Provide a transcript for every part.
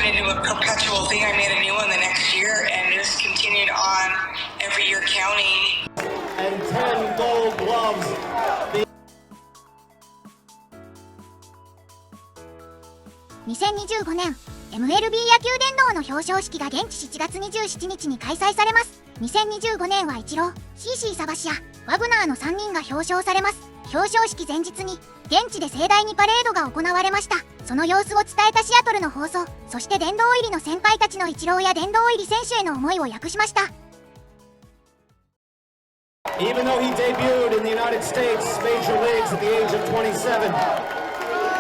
turned into a perpetual thing. I made a new one the next year and just continued on every year counting. And 10 gold gloves. 2025年 MLB 野球殿堂の表彰式が現地7月27日に開催されます。2025年はイチロー、CC サバシア、ワグナーの3人が表彰されます。表彰式前日に現地で盛大にパレードが行われました。その様子を伝えたシアトルの放送、そして殿堂入りの先輩たちのイチローや殿堂入り選手への思いを訳しました。Even though he debuted in the United States major leagues at the age of 27,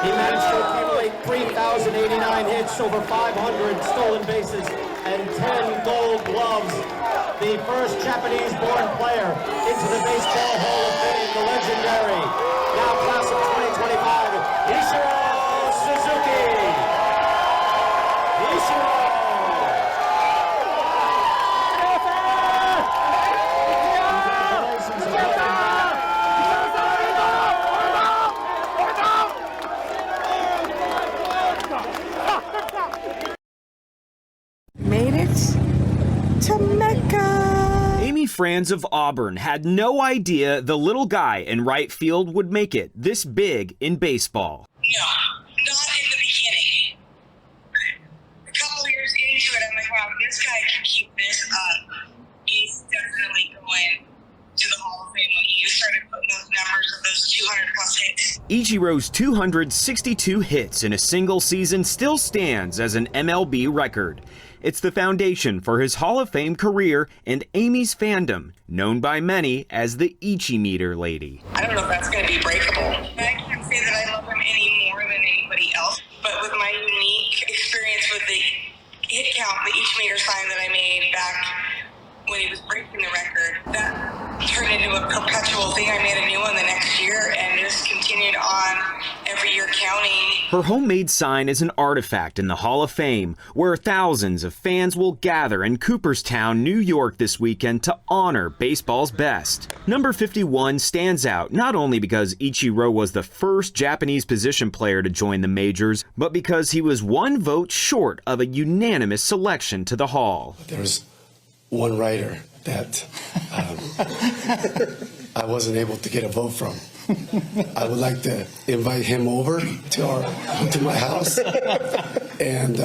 he managed to accumulate 3,089 hits, over 500 stolen bases, and 10 gold gloves. The first Japanese-born player into the Baseball Hall of Fame, the legendary, now class of 2025, Ichiro Suzuki. Ichiro. Made it to Mecca. Amy Franz of Auburn had no idea the little guy in right field would make it this big in baseball. No, not in the beginning. A couple years into it, I'm like, wow, this guy can keep this up. He's definitely going to the Hall of Fame when he started putting those numbers of those 200 plus hits. Ichiro's 262 hits in a single season still stands as an MLB record. It's the foundation for his Hall of Fame career and Amy's fandom, known by many as the ichimeter lady. I don't know if that's going to be breakable. I can't say that I love him any more than anybody else, but with my unique experience with the hit count, the ichimeter sign that I made back when he was breaking the record, that turned into a perpetual thing. I made a new one the next year and just continued on every year counting. Her homemade sign is an artifact in the Hall of Fame, where thousands of fans will gather in Cooperstown, New York this weekend to honor baseball's best. Number 51 stands out not only because Ichiro was the first Japanese position player to join the majors, but because he was one vote short of a unanimous selection to the Hall. There's one writer that I wasn't able to get a vote from. I would like to invite him over to my house, and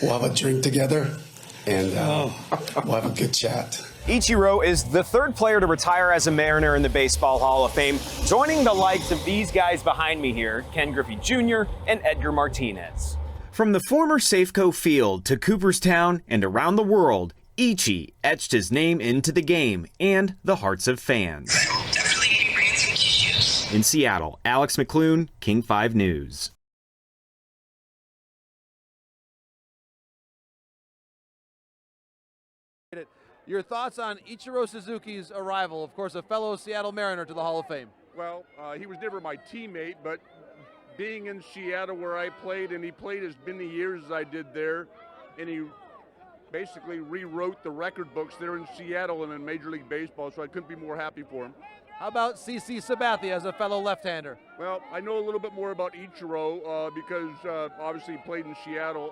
we'll have a drink together, and we'll have a good chat. Ichiro is the third player to retire as a Mariner in the Baseball Hall of Fame, joining the likes of these guys behind me here, Ken Griffey Jr. and Edgar Martinez. From the former Safeco Field to Cooperstown and around the world, Ichi etched his name into the game and the hearts of fans. Definitely be bringing some tissues. In Seattle, Alex McClune, King 5 News. Your thoughts on Ichiro Suzuki's arrival, of course, a fellow Seattle Mariner to the Hall of Fame? Well, he was never my teammate, but being in Seattle where I played, and he played as many years as I did there, and he basically rewrote the record books there in Seattle and in Major League Baseball, so I couldn't be more happy for him. How about CC Sabathia as a fellow left-hander? Well, I know a little bit more about Ichiro because obviously he played in Seattle.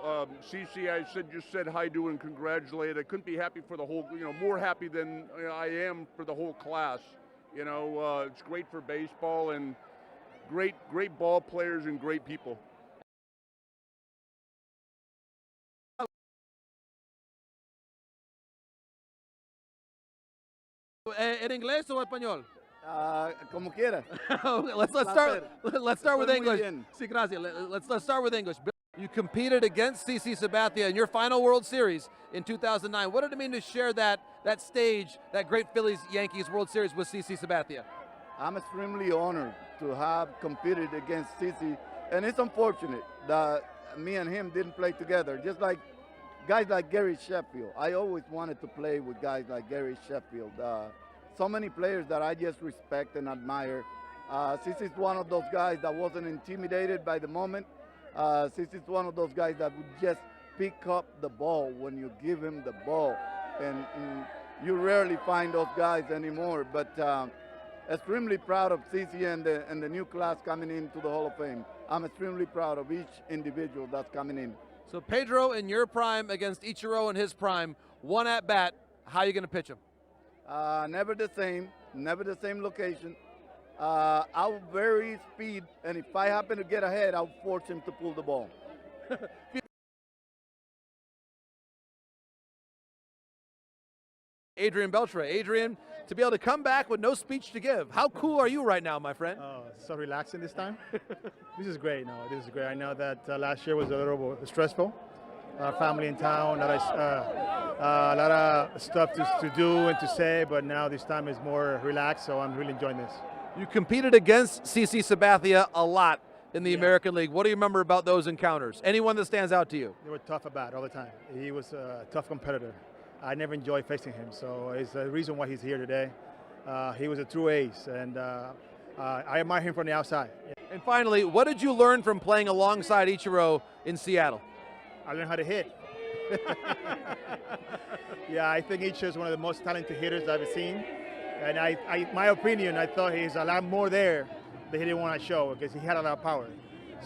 CC, I just said hi to and congratulated. I couldn't be happy for the whole, more happy than I am for the whole class. It's great for baseball and great ball players and great people. ¿En inglés o español? Como quiera. let's start with English. Sí, gracias. Let's start with English. You competed against CC Sabathia in your final World Series in 2009. What did it mean to share that stage, that great Phillies-Yankees World Series with CC Sabathia? I'm extremely honored to have competed against CC, and it's unfortunate that me and him didn't play together, just like guys like Gary Sheffield. I always wanted to play with guys like Gary Sheffield. So many players that I just respect and admire. CC is one of those guys that wasn't intimidated by the moment. CC is one of those guys that would just pick up the ball when you give him the ball. And you rarely find those guys anymore. But extremely proud of CC and the new class coming into the Hall of Fame. I'm extremely proud of each individual that's coming in. So Pedro in your prime against Ichiro in his prime, one at bat. How are you going to pitch him? Never the same location. I'll vary speed, and if I happen to get ahead, I'll force him to pull the ball. Adrian Beltre. Adrian, to be able to come back with no speech to give. How cool are you right now, my friend? So relaxing this time. This is great. No, this is great. I know that last year was a little stressful. Family in town, a lot of stuff to do and to say, but now this time is more relaxed, so I'm really enjoying this. You competed against CC Sabathia a lot in the American League. What do you remember about those encounters? Anyone that stands out to you? They were tough about all the time. He was a tough competitor. I never enjoyed facing him, so it's the reason why he's here today. He was a true ace, and I admire him from the outside. And finally, what did you learn from playing alongside Ichiro in Seattle? I learned how to hit. Yeah, I think Ichiro is one of the most talented hitters I've seen. And my opinion, I thought he's a lot more there than he didn't want to show because he had a lot of power.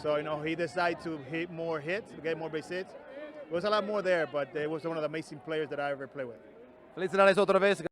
So, he decided to hit more hits, get more base hits. There was a lot more there, but it was one of the amazing players that I ever played with. Felicidades otra vez.